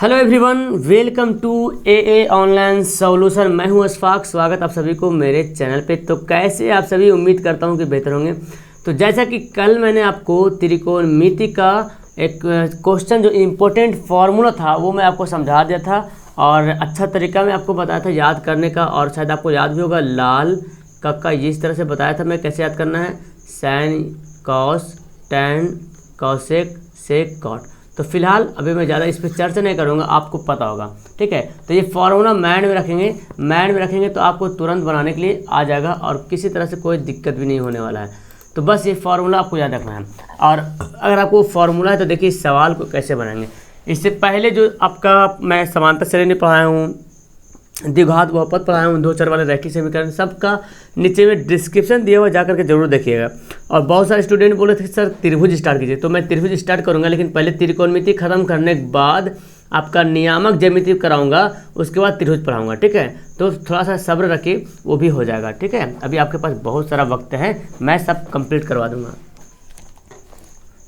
Hello everyone, welcome to a online solution. मैं हूं अशफाक। स्वागत आप सभी को मेरे चैनल पे। तो कैसे आप सभी, उम्मीद करता हूं कि बेहतर होंगे। तो जैसा कि कल मैंने आपको त्रिकोणमिति का एक क्वेश्चन जो इम्पोर्टेंट फार्मूला था वो मैं आपको समझा दिया था और अच्छा तरीका मैं आपको बताया था याद करने का। और शायद आपको याद भी होगा, लाल कक्का इस तरह से बताया था मैं कैसे याद करना है। साइन, कॉस, टैन, कॉसेक, सेक, कॉट। तो फिलहाल अभी मैं ज़्यादा इस पर चर्चा नहीं करूँगा, आपको पता होगा, ठीक है। तो ये फार्मूला माइंड में रखेंगे तो आपको तुरंत बनाने के लिए आ जाएगा और किसी तरह से कोई दिक्कत भी नहीं होने वाला है। तो बस ये फार्मूला आपको याद रखना है। और अगर आपको फार्मूला है तो देखिए इस सवाल को कैसे बनाएंगे। इससे पहले जो आपका मैं समांतर श्रेणी पढ़ाया हूँ, द्विघात बहुपद पढ़ाया हूँ, दो चर वाले रैखिक समीकरण, सबका नीचे में डिस्क्रिप्शन दिया हुआ, जाकर के जरूर देखिएगा। और बहुत सारे स्टूडेंट बोले थे सर त्रिभुज स्टार्ट कीजिए, तो मैं त्रिभुज स्टार्ट करूँगा, लेकिन पहले त्रिकोणमिति खत्म करने के बाद आपका नियामक ज्यामिति कराऊंगा, उसके बाद त्रिभुज पढ़ाऊंगा, ठीक है। तो थोड़ा सा सब्र रखिए, वो भी हो जाएगा, ठीक है। अभी आपके पास बहुत सारा वक्त है, मैं सब कंप्लीट करवा दूंगा।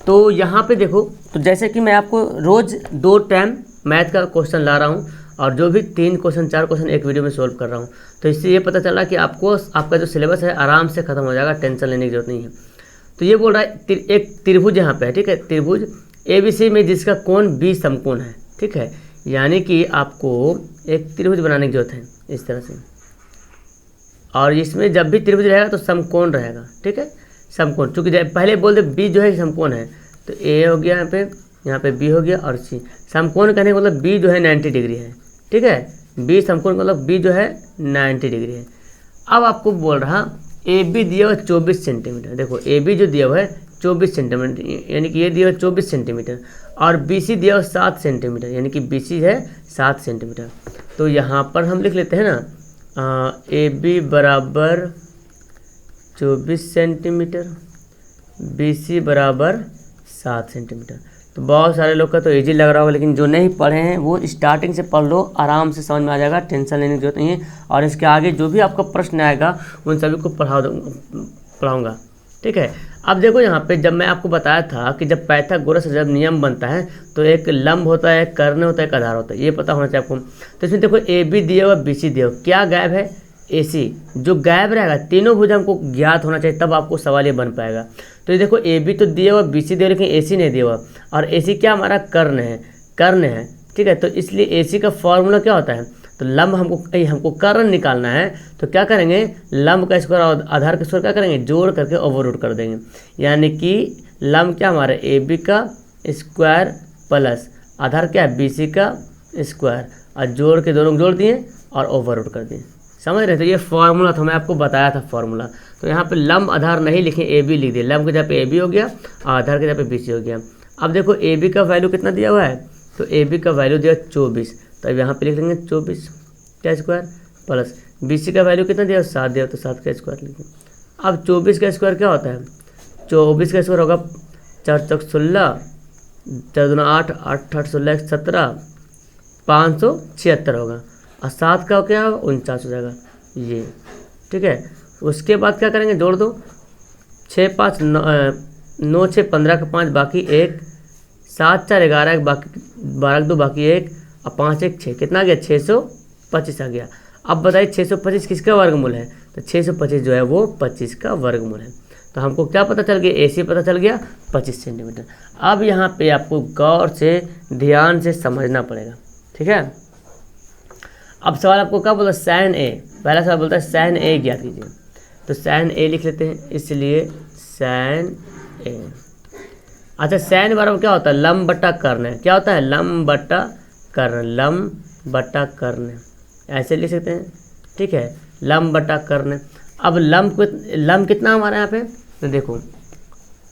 तो यहाँ पे देखो, तो जैसे कि मैं आपको रोज़ 2 टाइम मैथ का क्वेश्चन ला रहा हूँ और जो भी 3 क्वेश्चन 4 क्वेश्चन एक वीडियो में सोल्व कर रहा हूँ, तो इससे ये पता चला कि आपको आपका जो सिलेबस है आराम से ख़त्म हो जाएगा, टेंशन लेने की जरूरत नहीं है। तो ये बोल रहा है एक त्रिभुज यहाँ पे है, ठीक है। त्रिभुज ABC में जिसका कोण B समकोण है, ठीक है। यानी कि आपको एक त्रिभुज बनाने की जरूरत है इस तरह से। और इसमें जब भी त्रिभुज रहेगा तो समकोण रहेगा, ठीक है। समकोण, चूँकि पहले बोल दे B जो है समकोण है, तो A हो गया यहाँ पे B हो गया और C। समकोण कहने का मतलब B जो है 90 डिग्री है, ठीक है। B समकोण का मतलब B जो है 90 डिग्री है। अब आपको बोल रहा AB दिया हुआ 24 सेंटीमीटर। देखो AB जो दिया हुआ है 24 सेंटीमीटर, यानी कि ये दिया हुआ 24 सेंटीमीटर, और BC दिया हुआ 7 सेंटीमीटर, यानी कि BC है 7 सेंटीमीटर। तो यहाँ पर हम लिख लेते हैं ना, AB बराबर 24 सेंटीमीटर, BC बराबर 7 सेंटीमीटर। तो बहुत सारे लोग का तो इजी लग रहा होगा, लेकिन जो नहीं पढ़े हैं वो स्टार्टिंग से पढ़ लो, आराम से समझ में आ जाएगा, टेंशन लेने की जरूरत नहीं है। और इसके आगे जो भी आपका प्रश्न आएगा उन सभी को पढ़ाऊँगा, ठीक है। अब देखो यहाँ पे जब मैं आपको बताया था कि जब पाइथागोरस जब नियम बनता है तो एक लंब होता है, एक कर्ण होता है, एक आधार होता है, ये पता होना चाहिए आपको। तो इसमें देखो AB दिया हुआ, BC दिया हुआ, क्या गायब है? AC। जो गायब रहेगा, तीनों भुज हमको ज्ञात होना चाहिए, तब आपको सवाल ये बन पाएगा। तो ये देखो AB तो दिया हुआ, BC दिया हुआ, लेकिन AC नहीं दिया हुआ, और AC क्या हमारा कर्ण है, ठीक है। तो इसलिए AC का फॉर्मूला क्या होता है? तो लंब हमको कर्ण निकालना है, तो क्या करेंगे? लंब का स्क्वायर और आधार का स्क्वायर क्या करेंगे? जोड़ करके ओवररूट कर देंगे। यानी कि लंब क्या हमारा AB का स्क्वायर प्लस आधार क्या है? BC का स्क्वायर, और जोड़ के दोनों जोड़ दिए और ओवररूट कर दिए। समझ रहे थे? ये फार्मूला था, मैं आपको बताया था फार्मूला। तो यहाँ पे लंब आधार नहीं लिखे, AB लिख दिए। लंब के जगह पे AB हो गया और आधार के जगह पे BC हो गया। अब देखो AB का वैल्यू कितना दिया हुआ है? तो AB का वैल्यू दिया 24, तो अब यहाँ पे लिख लेंगे 24 का स्क्वायर प्लस BC का वैल्यू कितना दिया? 7 दिया, तो 7 का स्क्वायर लिखें। अब 24 का स्क्वायर क्या होता है? 24 का स्क्वायर होगा 4 चौक 16, 4 दूना 8, 8 8 16 17, 576 होगा, और 7 का क्या होगा? 49 हो जाएगा ये, ठीक है। उसके बाद क्या करेंगे? जोड़ दो, 6 5 9 6 15 का 5 बाकी 1, 7 4 11 बाकी 12 2 बाकी 1, और 5 1 6, कितना आ गया? 625 आ गया। अब बताइए 625 किसका वर्गमूल है? तो 625 जो है वो 25 का वर्गमूल है। तो हमको क्या पता चल गया? AC पता चल गया 25 सेंटीमीटर। अब यहाँ पे आपको गौर से ध्यान से समझना पड़ेगा, ठीक है। अब सवाल आपको क्या बोलता है? Sign A। पहला सवाल बोलता है साइन A ज्ञात कीजिए। तो साइन A लिख लेते हैं, इसलिए साइन A। अच्छा, साइन बराबर क्या होता है? लंब बटा कर्ण है। क्या होता है? लंब बटा कर्ण, लंब बटा कर्ण, ऐसे लिख सकते हैं, ठीक है। लंब बटा कर्ण। अब लंब कितना हमारा यहाँ पे? तो देखो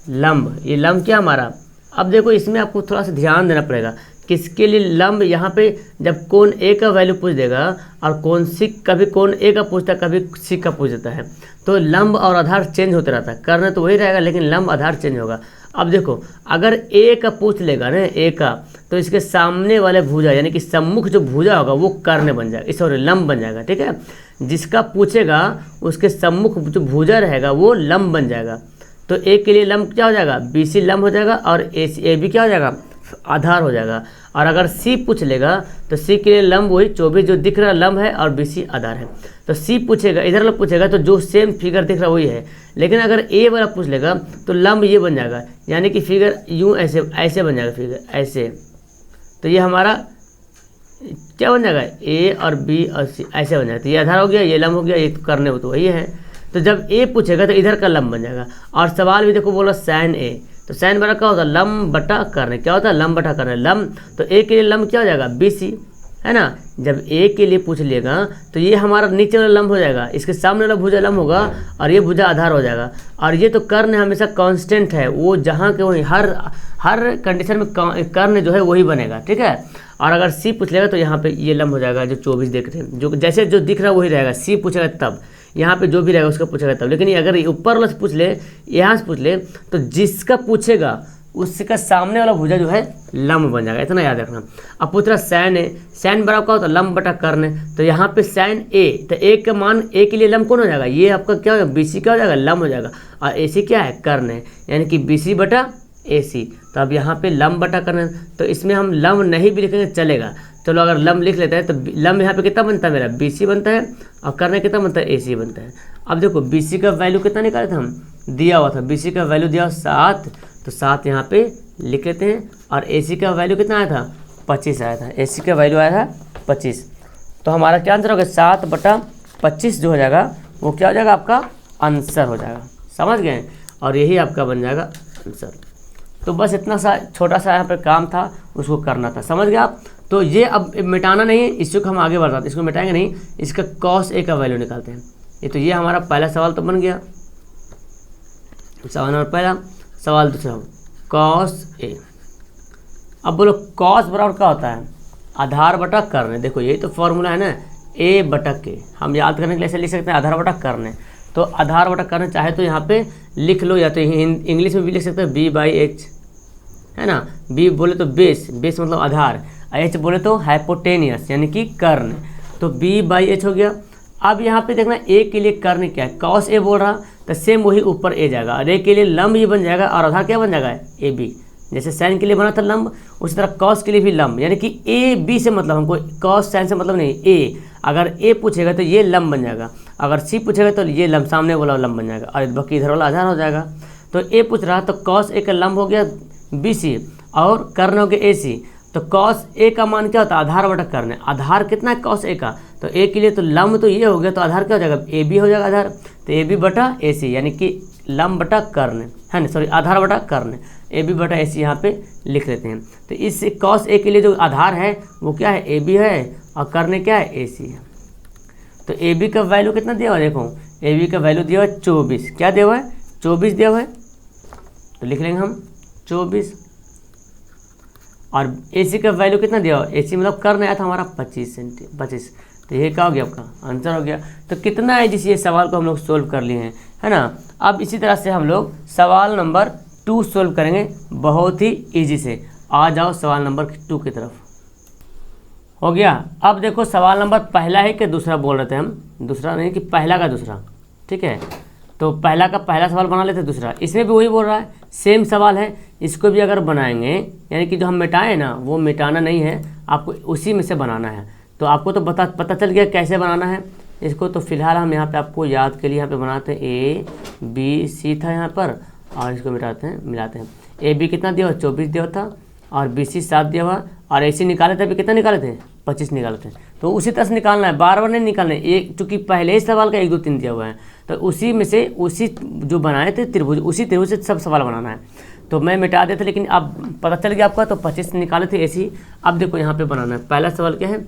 लंब, ये लंब क्या हमारा? अब देखो इसमें आपको थोड़ा सा ध्यान देना पड़ेगा। किसके लिए लंब? यहाँ पे जब कोण A का वैल्यू पूछ देगा और कोण C, कभी कोण A का पूछता है, कभी C का पूछ देता है, तो लंब और आधार चेंज होते रहता है। कर्ण तो वही रहेगा, लेकिन लंब आधार चेंज होगा। अब देखो अगर A का पूछ लेगा ना, A का, तो इसके सामने वाले भुजा यानी कि सम्मुख जो भुजा होगा वो कर्ण बन जाएगा, सॉरी लंब बन जाएगा, ठीक है। जिसका पूछेगा उसके सम्मुख जो भुजा रहेगा वो लंब बन जाएगा। तो A के लिए लंब क्या हो जाएगा? BC लंब हो जाएगा, और AB क्या हो जाएगा? आधार हो जाएगा। और अगर सी पूछ लेगा तो सी के लिए लंब वही 24 जो दिख रहा लंब है और BC आधार है। तो सी पूछेगा, इधर वाला पूछेगा तो जो सेम फिगर दिख रहा वही है। लेकिन अगर ए वाला पूछ लेगा तो लंब ये बन जाएगा, यानी कि फिगर यूँ ऐसे ऐसे बन जाएगा, फिगर ऐसे। तो ये हमारा क्या बन जाएगा, ए और बी और सी ऐसे बन जाएगा। तो ये आधार हो गया, ये लंब हो गया, ये करने हो तो वही है। तो जब ए पूछेगा तो इधर का लंब बन जाएगा। और सवाल भी देखो बोला साइन ए, तो साइन बड़ा क्या होता है, लंब बटा करने। क्या होता है, लंब बटा करने। लंब तो ए के लिए लंब क्या हो जाएगा, BC है ना। जब ए के लिए पूछ लेगा तो ये हमारा नीचे वाला लंब हो जाएगा, इसके सामने वाला भुजा लंब होगा और ये भुजा आधार हो जाएगा। और ये तो कर्ण हमेशा कांस्टेंट है, वो जहाँ के वहीं हर कंडीशन में कर्ण जो है वही बनेगा, ठीक है। और अगर सी पूछ लेगा तो यहाँ पे ये लंब हो जाएगा जो 24 देख रहे हैं, जो जैसे जो दिख रहा है वही रहेगा। सी पूछेगा तब यहाँ पे जो भी रहेगा उसका पूछेगा तब। लेकिन अगर ऊपर वाला से पूछ ले, यहाँ से पूछ ले, तो जिसका पूछेगा उसका सामने वाला भुजा जो है लंब बन जाएगा, इतना याद रखना। अब पूछ रहा साइन ए, साइन बराबर क्या होता है, लंब बटा कर्ण। तो यहाँ पे साइन ए, तो ए का मान ए के लिए लंब कौन हो जाएगा, ये आपका क्या हो जाएगा, BC क्या हो जाएगा, लंब हो जाएगा। और AC क्या है, कर्ण है, यानी कि BC बटा AC। तो अब यहाँ पे लंब बटा कर्ण, तो इसमें हम लंब नहीं भी लिखेंगे चलेगा। चलो अगर लंब लिख लेते हैं तो लंब यहाँ पे कितना बनता है, मेरा BC बनता है, और कर्ण कितना बनता है, AC बनता है। अब देखो BC का वैल्यू कितना निकाले थे हम, दिया हुआ था, BC का वैल्यू दिया 7, तो 7 यहाँ पे लिख लेते हैं। और AC का वैल्यू कितना आया था, 25 आया था। AC का वैल्यू आया था 25। तो हमारा क्या आंसर होगा, 7/25 जो हो जाएगा वो क्या हो जाएगा, आपका आंसर हो जाएगा। समझ गए, और यही आपका बन जाएगा आंसर। तो बस इतना सा छोटा सा यहाँ पर काम था, उसको करना था, समझ गए आप। तो ये अब मिटाना नहीं है, इसको हम आगे बढ़ाते हैं, इसको मिटाएंगे नहीं, इसका cos A का वैल्यू निकालते हैं। ये तो ये हमारा पहला सवाल तो बन गया, सवाल नंबर पहला। सवाल दूसरा, cos A। अब बोलो cos बराबर क्या होता है, आधार बटा कर्ण। देखो यही तो फॉर्मूला है ना, A बटा K। हम याद करने के लिए ऐसे लिख सकते हैं, आधार बटा कर्ण। तो आधार बटा कर्ण चाहे तो यहाँ पे लिख लो, या तो इंग्लिश में भी लिख सकते हैं B/H, है ना। B बोले तो बेस, बेस मतलब आधार, H बोले तो हाइपोटेनियस यानी कि कर्ण। तो B/H हो गया। अब यहाँ पे देखना A के लिए कर्ण क्या है, cos A बोल रहा, तो सेम वही ऊपर A जाएगा, और A के लिए लंब ये बन जाएगा, और आधार क्या बन जाएगा, AB। जैसे साइन के लिए बना था लंब, उसी तरह cos के लिए भी लंब, यानी कि AB से मतलब हमको cos साइन से मतलब नहीं, A। अगर A पूछेगा तो ये लंब बन जाएगा, अगर C पूछेगा तो ये लंब सामने वाला लंब बन जाएगा, और बाकी इधर वाला आधार हो जाएगा। तो A पूछ रहा तो cos A का लंब हो गया BC, और कर्ण हो गया AC। तो cos A का मान क्या होता है, आधार बटा कर्ण। आधार कितना है cos A का, तो A के लिए तो लंब तो ये हो गया, तो आधार क्या हो जाएगा, AB हो जाएगा आधार। तो AB बटा AC, यानी कि लंब बटा कर्ण, है ना, सॉरी आधार बटा कर्ण, AB बटा AC यहाँ पे लिख लेते हैं। तो इस cos A के लिए जो आधार है वो क्या है, AB है, और कर्ण क्या है, AC है। तो AB का वैल्यू कितना दिया हुआ है, देखो AB का वैल्यू दिया हुआ है 24। क्या दिया हुआ है, 24 दिया हुआ है, तो लिख लेंगे हम 24। और AC का वैल्यू कितना दिया हुआ, AC मतलब कर्ण आया था हमारा 25। तो ये क्या हो गया, आपका आंसर हो गया। तो कितना है जिस ये सवाल को हम लोग सोल्व कर लिए हैं, है ना। अब इसी तरह से हम लोग सवाल नंबर 2 सोल्व करेंगे, बहुत ही ईजी से। आ जाओ सवाल नंबर 2 की तरफ। हो गया। अब देखो सवाल नंबर पहला है कि दूसरा बोल रहे थे हम, दूसरा नहीं कि पहला का दूसरा, ठीक है। तो पहला का पहला सवाल बना लेते, दूसरा इसमें भी वही बोल रहा है, सेम सवाल है। इसको भी अगर बनाएंगे, यानी कि जो हम मिटाएं ना, वो मिटाना नहीं है, आपको उसी में से बनाना है। तो आपको तो पता चल गया कैसे बनाना है इसको। तो फिलहाल हम यहाँ पे आपको याद के लिए यहाँ पे बनाते हैं, ABC था यहाँ पर, और इसको मिटाते हैं, मिलाते हैं। AB कितना दिया हुआ, 24 दिया हुआ था, और BC 7 दिया हुआ, और AC निकाले थे, अभी कितना निकाले थे, 25 निकाले थे। तो उसी तरह से निकालना है, बार बार नहीं निकालना है। एक चूँकि पहले ही सवाल का 1 2 3 दिया हुआ है, तो उसी में से उसी जो बनाए थे त्रिभुज, उसी त्रिभुज से सब सवाल बनाना है। तो मैं मिटा देता, लेकिन अब पता चल गया आपका, तो 25 निकाले थे AC। अब देखो यहाँ पे बनाना है। पहला सवाल क्या है,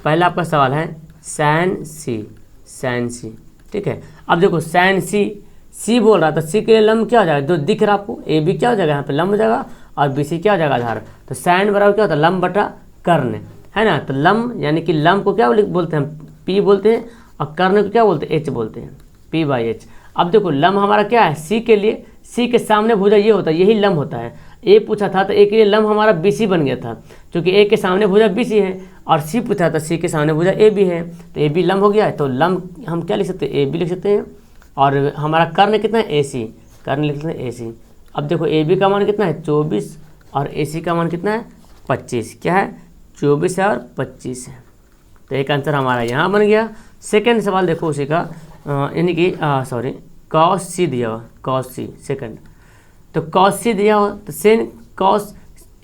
पहला आपका सवाल है साइन C, ठीक है। अब देखो साइन C बोल रहा था, C के लिए लंब क्या हो जाएगा, जो दिख रहा आपको, AB क्या हो जाएगा, यहाँ पे लंब हो जाएगा, और BC क्या हो जाएगा, आधार। तो साइन बराबर क्या होता है, लंब बटा कर्ण, है ना। तो लंब यानी कि लंब को क्या बोलते हैं, P बोलते हैं, और कर्ण को क्या बोलते हैं, H बोलते हैं, P/H। अब देखो लंब हमारा क्या है, C के लिए, C के सामने भुजा ये होता है, यही लंब होता है। A पूछा था तो A के लिए लंब हमारा BC बन गया था, क्योंकि A के सामने भुजा BC है, और C पूछा था C के सामने भुजा AB है, तो AB लंब हो गया है। तो लंब हम क्या लिख सकते हैं, AB लिख सकते हैं। और हमारा कर्ण कितना है, AC, कर्ण लिख सकते हैं AC। अब देखो ए बी का मान कितना है 24 और ए सी का मान कितना है 25। क्या है 24 है और 25 है। तो एक आंसर हमारा यहाँ बन गया। सेकेंड सवाल देखो उसी का, यानी कि सॉरी कॉस सी दिया हुआ, कॉस सी सेकेंड। तो कॉस सी दिया हुआ तो सेन कॉस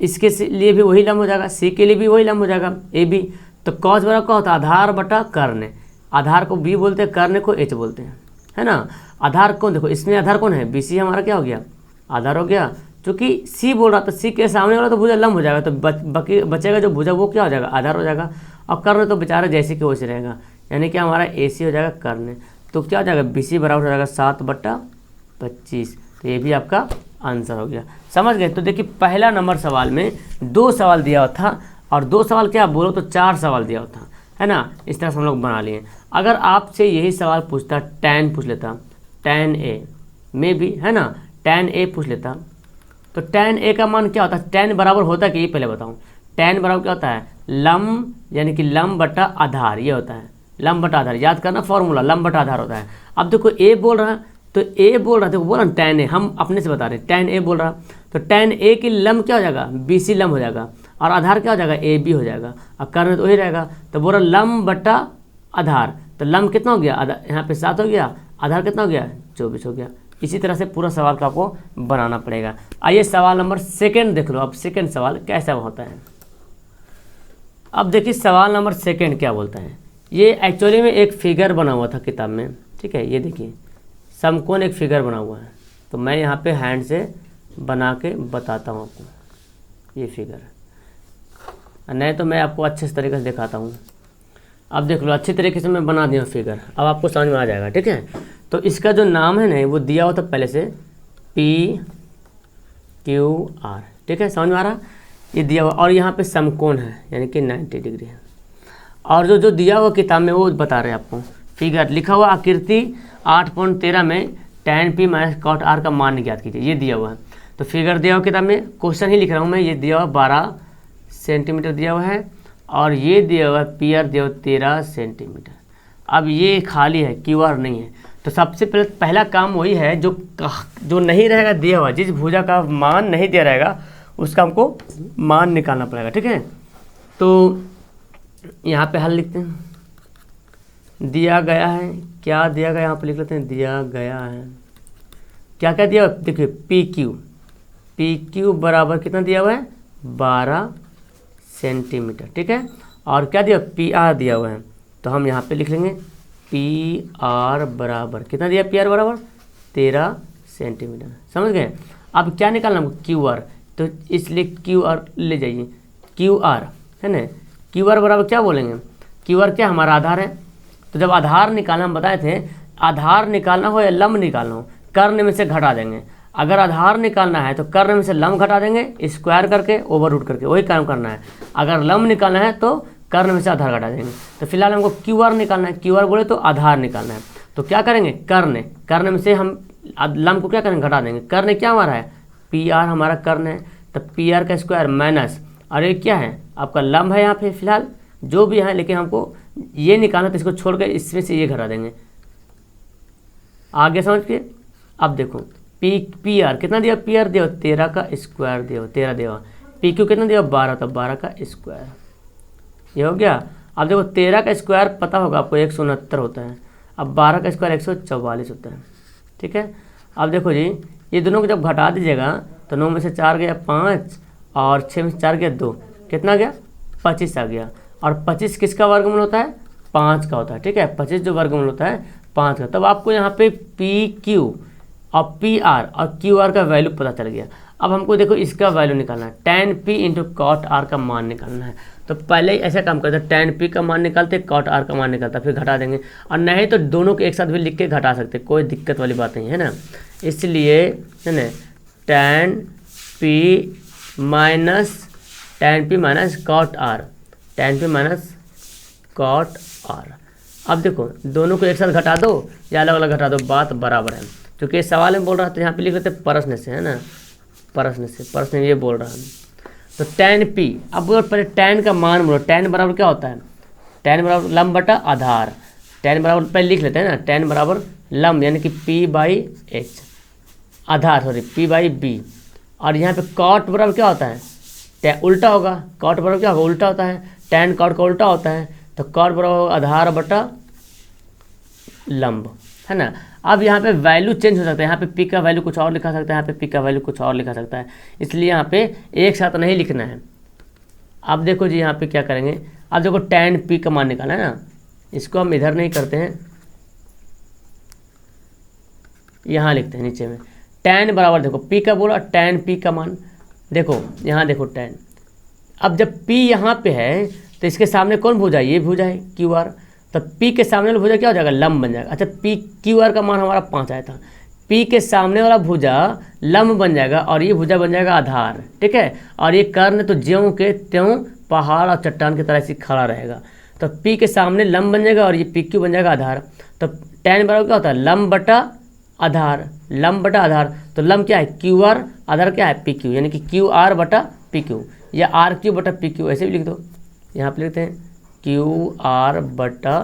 इसके लिए भी वही लंब हो जाएगा, सी के लिए भी वही लंब हो जाएगा ए बी। तो कॉस बराबर क्या होता है आधार बटा कर्ण। आधार को बी बोलते हैं, कर्ण को एच बोलते हैं, है ना। आधार कौन देखो इसमें आधार कौन है बी सी हमारा क्या हो गया आधार हो गया। क्योंकि सी बोल रहा तो सी के सामने वाला तो भुजा लंब हो जाएगा, तो बचेगा जो भुजा वो क्या हो जाएगा आधार हो जाएगा। और कर्ण तो बेचारा जैसे कि वैसे रहेगा, यानी कि हमारा ए सी हो जाएगा कर्ण। तो क्या हो जाएगा बी सी बराबर हो जाएगा 7/25। तो ये भी आपका आंसर हो गया। समझ गए। तो देखिए पहला नंबर सवाल में 2 सवाल दिया हुआ था और 2 सवाल क्या बोलो तो 4 सवाल दिया हुआ था, है ना। इस तरह से हम लोग बना लिए। अगर आपसे यही सवाल पूछता tan पूछ लेता, tan a में भी, है ना, tan a पूछ लेता तो tan a का मान क्या होता है। tan बराबर होता है कि ये पहले बताऊँ। tan बराबर क्या होता है लंब, यानी कि लंब बटा आधार, ये होता है लंब बटा आधार। याद करना फॉर्मूला लंब बटा आधार होता है। अब देखो a बोल रहा है तो a बोल रहा है, देखो बोला ना tan a, हम अपने से बता रहे हैं tan a बोल रहा तो tan a की लंब क्या हो जाएगा बी सी लंब हो जाएगा और आधार क्या हो जाएगा ए बी हो जाएगा। और कर्ण तो वही रहेगा। तो बोल रहा लंब बटा आधार, तो लंब कितना हो गया यहाँ पे 7 हो गया, आधार कितना हो गया 24 हो गया। इसी तरह से पूरा सवाल का आपको बनाना पड़ेगा। आइए सवाल नंबर सेकेंड देख लो। अब सेकेंड सवाल कैसा होता है। अब देखिए सवाल नंबर सेकेंड क्या बोलता है। ये एक्चुअली में एक फिगर बना हुआ था किताब में, ठीक है। ये देखिए समकोण एक फिगर बना हुआ है, तो मैं यहाँ पे हैंड से बना के बताता हूँ आपको ये फिगर, नहीं तो मैं आपको अच्छे तरीके से दिखाता हूँ। अब देख लो अच्छी तरीके से मैं बना दिया फिगर, अब आपको समझ में आ जाएगा, ठीक है। तो इसका जो नाम है ना वो दिया हुआ था पहले से PQR, ठीक है, समझ में आ रहा। ये दिया हुआ और यहाँ पे समकोण है यानी कि 90 डिग्री है। और जो दिया हुआ किताब में वो बता रहे हैं आपको फिगर लिखा हुआ आकृति 8.13 में tan P - cot R का मान ज्ञात कीजिए, ये दिया हुआ है। तो फिगर दिया हुआ किताब में क्वेश्चन ही लिख रहा हूँ मैं। ये दिया हुआ 12 सेंटीमीटर दिया हुआ है और ये दिया हुआ PR दिया हुआ 13 सेंटीमीटर। अब ये खाली है QR नहीं है। तो सबसे पहला काम वही है जो नहीं रहेगा दिया हुआ, जिस भुजा का मान नहीं दिया रहेगा उसका हमको मान निकालना पड़ेगा, ठीक है। तो यहाँ पे हल लिखते हैं। दिया गया है, क्या दिया गया यहाँ पे लिख लेते हैं। दिया गया है क्या क्या दिया हुआ देखिए PQ बराबर कितना दिया हुआ है 12 सेंटीमीटर, ठीक है। और क्या दिया PR दिया हुआ है, तो हम यहाँ पे लिख लेंगे PR बराबर कितना दिया PR बराबर 13 सेंटीमीटर। समझ गए। अब क्या निकालना हमको QR, तो इसलिए QR ले जाइए QR, है ना। QR बराबर क्या बोलेंगे QR क्या हमारा आधार है। तो जब आधार निकालना हम बताए थे, आधार निकालना हो या लंब निकालना हो कर्ण में से घटा देंगे। अगर आधार निकालना है तो कर्ण में से लंब घटा देंगे स्क्वायर करके ओवर रूट करके, वही काम करना है। अगर लंब निकालना है तो कर्ण में से आधार घटा देंगे। तो फिलहाल हमको QR निकालना है। QR बोले तो आधार निकालना है, तो क्या करेंगे कर्ण में से हम लंब को क्या करेंगे घटा देंगे। कर्ण क्या हमारा है PR हमारा कर्ण है, तो PR का स्क्वायर माइनस, और ये क्या है आपका लंब है यहाँ पे फिलहाल जो भी है, लेकिन हमको ये निकालना तो इसको छोड़ कर इसमें से ये घटा देंगे। आगे समझ के अब देखो PR कितना दिया PR दिया 13 का स्क्वायर दिया 13 दिया। PQ कितना दिया 12, तो 12 का स्क्वायर, ये हो गया। अब देखो 13 का स्क्वायर पता होगा आपको 169 होता है। अब 12 का स्क्वायर 144 होता है, ठीक है। अब देखो जी ये दोनों को जब घटा दीजिएगा तो 9 में से 4 गया 5 और 6 में से 4 गया 2, कितना गया 25 आ गया। और 25 किसका वर्गमूल होता है 5 का होता है, ठीक है। 25 जो वर्गमूल होता है 5 का। तब आपको यहाँ पे PQ और PR और QR का वैल्यू पता चल गया। अब हमको देखो इसका वैल्यू निकालना है tan P × cot R का मान निकालना है। तो पहले ऐसा काम करते tan P का मान निकालते cot R का मान निकालता, फिर घटा देंगे। और नहीं तो दोनों को एक साथ भी लिख के घटा सकते, कोई दिक्कत वाली बात नहीं है ना। इसलिए है ना tan P minus cot R। अब देखो दोनों को एक साथ घटा दो या अलग अलग घटा दो, बात बराबर है। क्योंकि सवाल में बोल रहा था यहाँ पे लिख लेते प्रश्न से, है ना, प्रश्न ये बोल रहा है। तो tan P, अब बोलो पहले tan का मान बोलो। tan बराबर क्या होता है tan बराबर लंब बटा आधार। tan बराबर पहले लिख लेते हैं ना, tan बराबर लंब यानी कि P/H आधार, सॉरी p/b। और यहाँ पे कॉट बराबर क्या होता है, उल्टा होगा, कॉट बराबर क्या होगा, उल्टा होता है, टैन कॉट का उल्टा होता है, तो कॉट बराबर होगा आधार बटा लंब, है ना। अब यहाँ पे वैल्यू चेंज हो सकता है, यहाँ पे पी का वैल्यू कुछ और लिखा सकता है, यहाँ पे पी का वैल्यू कुछ और लिखा सकता है, इसलिए यहाँ पे एक साथ नहीं लिखना है। अब देखो जी यहाँ पे क्या करेंगे, अब देखो टैन पी का मान निकालना है ना, इसको हम इधर नहीं करते हैं, यहाँ लिखते हैं नीचे में। टैन बराबर देखो पी का बोला, टैन पी का मान देखो, यहाँ देखो टैन। अब जब पी यहाँ पे है तो इसके सामने कौन भुजा है, ये भुजा है क्यू आर, तो पी के सामने वाला भुजा क्या हो जाएगा, लंब बन जाएगा। अच्छा पी क्यू आर का मान हमारा 5 आया था, पी के सामने वाला भुजा लंब बन जाएगा और ये भुजा बन जाएगा आधार, ठीक है। और ये कर्ण तो ज्यों के त्यों पहाड़ और चट्टान की तरह से खड़ा रहेगा, तो पी के सामने लंब बन जाएगा और ये पी क्यू बन जाएगा आधार। तो टैन बराबर क्या होता है, लंब बटा आधार, लंब बटा आधार, तो लंब क्या है क्यू आर, आधार क्या है पी क्यू, यानी कि क्यू आर बटा पी क्यू या आर क्यू बटा पी क्यू, ऐसे भी लिख दो। यहाँ पे लिखते हैं क्यू आर बटा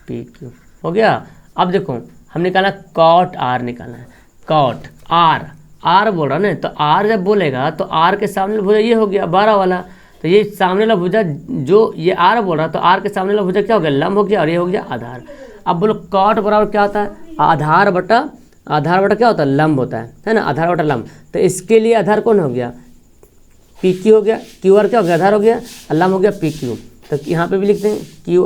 पी क्यू, हो गया। अब देखो हम निकाला कॉट आर निकालना है, कॉट आर, आर बोल रहा ना, तो आर जब बोलेगा तो आर के सामने भुजा ये हो गया 12 वाला, तो ये सामने वाला भुजा जो ये आर बोल रहा तो आर के सामने वाला भुजा क्या हो गया, लंब हो गया, और ये हो गया आधार। अब बोलो कॉट बराबर क्या होता है, आधार बटा क्या होता है, लंब होता है ना, आधार बटा लंब। तो इसके लिए आधार कौन हो गया, पी क्यू हो गया, क्यू आर क्या हो गया, आधार हो गया, लंब हो गया पी क्यू। तो यहाँ पे भी लिखते हैं क्यू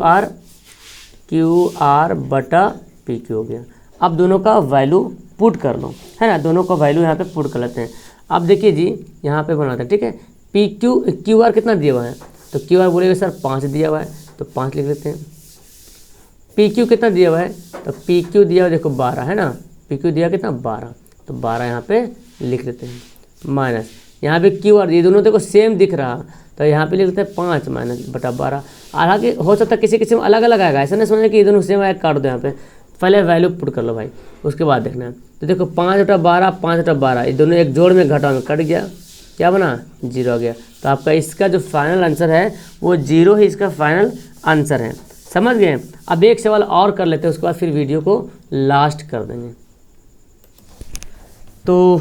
आर बटा पी क्यू हो गया। अब दोनों का वैल्यू पुट कर लो, है ना, दोनों का वैल्यू यहाँ पे पुट कर लेते हैं। अब देखिए जी यहाँ पे बनाते हैं, ठीक है। पी क्यू आर कितना दिया हुआ है, तो क्यू आर बोलेगा सर 5 दिया हुआ है, तो 5 लिख लेते हैं। पी क्यू कितना दिया हुआ है, तो पी क्यू दिया हुआ देखो 12 है ना, पी क्यू दिया कितना 12, तो 12 यहाँ पे लिख लेते हैं, माइनस यहाँ पे क्यू आर, ये दोनों देखो सेम दिख रहा, तो यहाँ पे लिख लेते हैं 5 माइनस बटा 12। हालांकि हो सकता है किसी में अलग अलग आएगा, ऐसा नहीं समझना कि ये दोनों सेम आएगा, काट दो यहाँ पे, पहले वैल्यू पुट कर लो भाई, उसके बाद देखना है। तो देखो 5 बटा 12, 5 बटा 12, ये दोनों एक जोड़ में घटाव में कट गया, क्या बना 0 हो गया। तो आपका इसका जो फाइनल आंसर है वो 0 ही इसका फाइनल आंसर है, समझ गए। अब एक सवाल और कर लेते हैं, उसके बाद फिर वीडियो को लास्ट कर देंगे। तो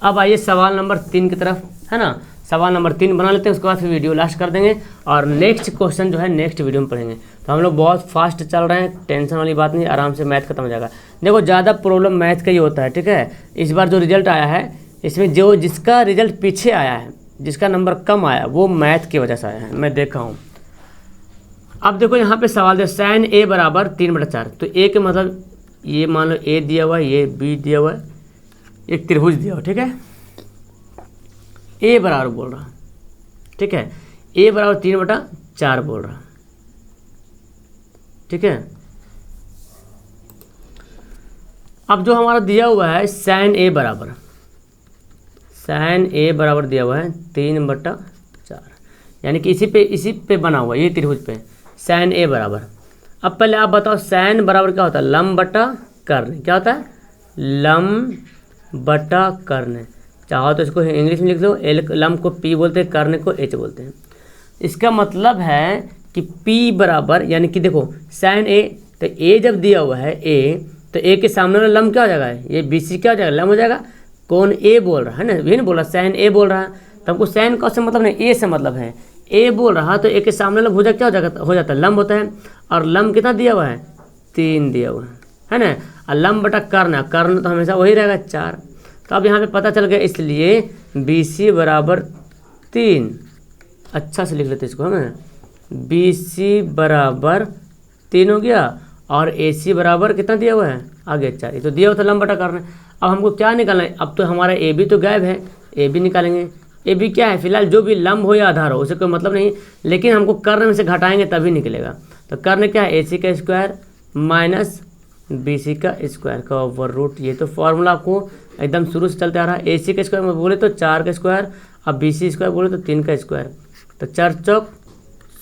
अब आइए सवाल नंबर 3 की तरफ, है ना, सवाल नंबर 3 बना लेते हैं, उसके बाद फिर वीडियो लास्ट कर देंगे और नेक्स्ट क्वेश्चन जो है नेक्स्ट वीडियो में पढ़ेंगे। तो हम लोग बहुत फास्ट चल रहे हैं, टेंशन वाली बात नहीं, आराम से मैथ खत्म हो जाएगा। देखो ज़्यादा प्रॉब्लम मैथ का ही होता है, ठीक है। इस बार जो रिजल्ट आया है इसमें जो जिसका रिजल्ट पीछे आया है, जिसका नंबर कम आया, वो मैथ की वजह से आया है, मैं देखा हूँ। अब देखो यहाँ पे सवाल दे साइन ए बराबर 3/4, तो ए के मतलब ये मान लो ए दिया हुआ है, ये बी दिया हुआ है, एक त्रिभुज दिया हुआ, ठीक है। ए बराबर बोल रहा, ठीक है, ए बराबर 3/4 बोल रहा, ठीक है। अब जो हमारा दिया हुआ है साइन ए बराबर दिया हुआ है 3/4, यानी कि इसी पे बना हुआ ये त्रिभुज पे साइन ए बराबर। अब पहले आप बताओ साइन बराबर क्या होता है, लंब बटा कर्ण, क्या होता है, लंब बटा कर्ण। चाहो तो इसको इंग्लिश में लिख दो, लंब को पी बोलते हैं, कर्ण को एच बोलते हैं। इसका मतलब है कि पी बराबर, यानी कि देखो साइन ए, तो ए जब दिया हुआ है ए, तो ए के सामने वाला लंब क्या हो जाएगा, ये बी सी क्या हो जाएगा, लंब हो जाएगा। कौन ए बोल रहा है ना, ये नहीं बोल रहा साइन ए बोल रहा है, तो हमको साइन का से मतलब नहीं, ए से मतलब है। ए बोल रहा तो ए के सामने वाला भुजा क्या हो जाता है, लंब होता है। और लंब कितना दिया हुआ है, 3 दिया हुआ है ना। और लंब बटा कर्ण, कर्ण तो हमेशा वही रहेगा 4। तो अब यहाँ पे पता चल गया, इसलिए बी सी बराबर 3, अच्छा से लिख लेते इसको हमें, बी सी बराबर 3 हो गया। और ए सी बराबर कितना दिया हुआ है, आगे 4, ये तो दिया हुआ था लंब बटा कर्ण। अब हमको क्या निकालना है, अब तो हमारा ए बी तो गायब है, ए बी निकालेंगे। ए बी क्या है, फिलहाल जो भी लंब हो या आधार हो उसे कोई मतलब नहीं, लेकिन हमको कर्ण में से घटाएंगे तभी निकलेगा। तो कर्ण क्या है, ए सी का स्क्वायर माइनस बी सी का स्क्वायर का ओवर रूट। ये तो फॉर्मूला आपको एकदम शुरू से चलते आ रहा है। ए सी का स्क्वायर में बोले तो 4 का स्क्वायर, अब बी सी स्क्वायर बोले तो 3 का स्क्वायर। तो 4 चौक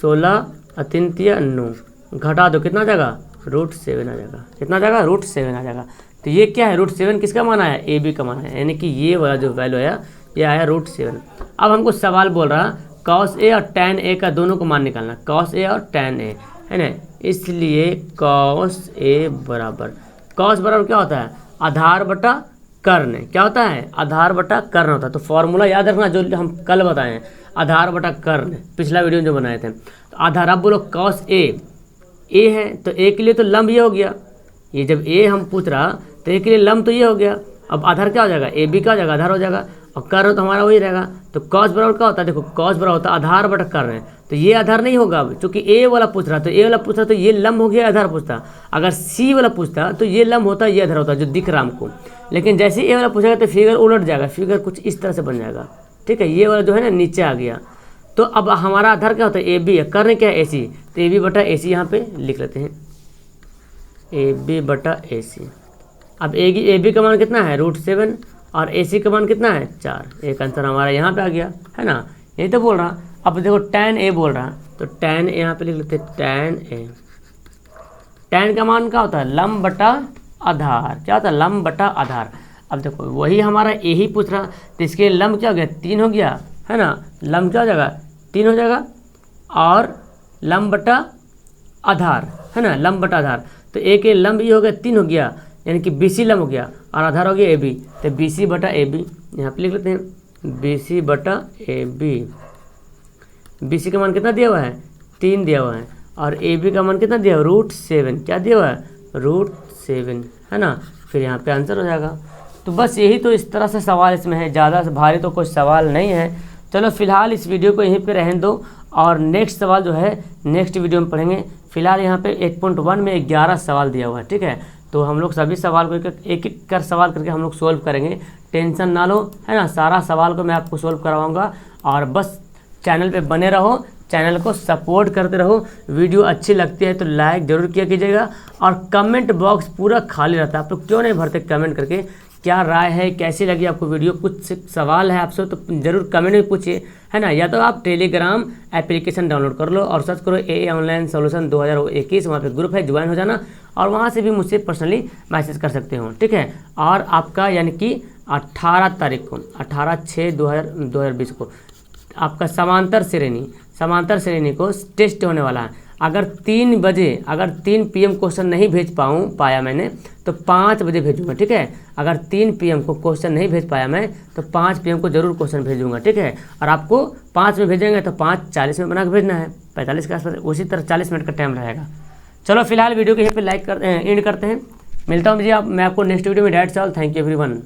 16 और 3 तिया 9, घटा दो कितना आ जाएगा, √7 आ जाएगा। कितना आ जाएगा, √7 आ जाएगा। तो ये क्या है, √7 किसका माना है, ए बी का माना है, यानी कि ये वाला जो वैल्यू आया ये आया √7। अब हमको सवाल बोल रहा कॉस ए और टैन ए का दोनों को मान निकालना, कॉस ए और टैन ए, है ना। इसलिए कॉस ए बराबर, कॉस बराबर क्या होता है, आधार बटा कर्ण। क्या होता है? आधार बटा कर्ण होता है। तो फॉर्मूला याद रखना जो हम कल बताए हैं, आधार बटा कर्ण, पिछला वीडियो में जो बनाए थे। तो आधार, अब बोलो कॉस ए है तो ए के लिए तो लंब ये हो गया, ये जब ए हम पूछ रहा तो ए के लिए लंब तो ये हो गया। अब आधार क्या हो जाएगा? ए बी का हो जाएगा, आधार हो जाएगा, और कर्ण तो हमारा वही रहेगा। तो कॉस बराबर क्या होता है? देखो कॉस बराबर होता है आधार बटा कर्ण है, तो ये आधार नहीं होगा अब, चूंकि ए वाला पूछ रहा तो ए वाला पूछ रहा तो ये लंब हो गया, आधार पूछता। अगर सी वाला पूछता तो ये लंब होता, ये आधार होता जो दिख रहा हमको। लेकिन जैसे ए वाला पूछेगा तो फिगर उलट जाएगा, फिगर कुछ इस तरह से बन जाएगा। ठीक है, ये वाला जो है ना नीचे आ गया। तो अब हमारा आधार क्या होता है? ए बी है, कर्ण क्या है? ए सी। तो ए बी बटा ए सी यहाँ पे लिख लेते हैं, ए बी बटा ए सी। अब ए बी का मान कितना है? √7, और ए सी का मान कितना है? 4। एक आंसर हमारा यहाँ पे आ गया, है ना? यही तो बोल रहा। अब देखो tan ए बोल रहा, तो tan ए यहाँ पे लिख लेते हैं, tan ए। tan का मान क्या होता है? लंब बटा आधार। क्या होता है? लंब बटा आधार। अब देखो वही हमारा ए ही पूछ रहा, तो इसके लंब क्या हो गया? 3 हो गया, है ना? लंब क्या हो जाएगा? 3 हो जाएगा, और लंब बटा आधार, है ना? लंब बटा आधार। तो ए के लंब ये हो गया 3 हो गया, यानी कि BC लंब हो गया, और आधार हो गया AB। तो BC बटा AB यहाँ पे लिख लेते हैं, BC बटा AB। BC का मान कितना दिया हुआ है? 3 दिया हुआ है, और AB का मान कितना दिया हुआ है? √7। क्या दिया हुआ है? √7, है ना? फिर यहाँ पे आंसर हो जाएगा। तो बस यही तो इस तरह से सवाल इसमें है, ज़्यादा भारी तो कोई सवाल नहीं है। चलो फिलहाल इस वीडियो को यहीं पे रहने दो, और नेक्स्ट सवाल जो है नेक्स्ट वीडियो में पढ़ेंगे। फिलहाल यहाँ पे 8.1 में 11 सवाल दिया हुआ है। ठीक है, तो हम लोग सभी सवाल को एक एक कर सवाल करके हम लोग सोल्व करेंगे, टेंशन ना लो, है ना? सारा सवाल को मैं आपको सोल्व करवाऊँगा, और बस चैनल पे बने रहो, चैनल को सपोर्ट करते रहो। वीडियो अच्छी लगती है तो लाइक ज़रूर किया कीजिएगा, और कमेंट बॉक्स पूरा खाली रहता है, आप लोग क्यों नहीं भरते कमेंट करके? क्या राय है, कैसी लगी आपको वीडियो? कुछ सवाल है आपसे तो ज़रूर कमेंट में पूछिए, है ना? या तो आप टेलीग्राम एप्लीकेशन डाउनलोड कर लो और सर्च करो AA ऑनलाइन सोल्यूशन 2021, वहाँ पे ग्रुप है, ज्वाइन हो जाना, और वहाँ से भी मुझसे पर्सनली मैसेज कर सकते हो। ठीक है, और आपका यानी कि 18 तारीख को, 18/6/2020 को आपका समांतर श्रेणी को टेस्ट होने वाला है। अगर 3 बजे, अगर 3 PM क्वेश्चन नहीं भेज पाया मैंने तो 5 बजे भेजूंगा। ठीक है, अगर 3 PM को क्वेश्चन नहीं भेज पाया मैं तो 5 PM को जरूर क्वेश्चन भेजूंगा। ठीक है, और आपको 5 में भेजेंगे तो 5:40 में बना के भेजना है, 45 के आसपास, उसी तरह 40 मिनट का टाइम रहेगा। चलो फिलहाल वीडियो को यहीं पे एंड करते हैं। मिलता हूँ मैं आपको नेक्स्ट वीडियो में। That's all, thank you everyone.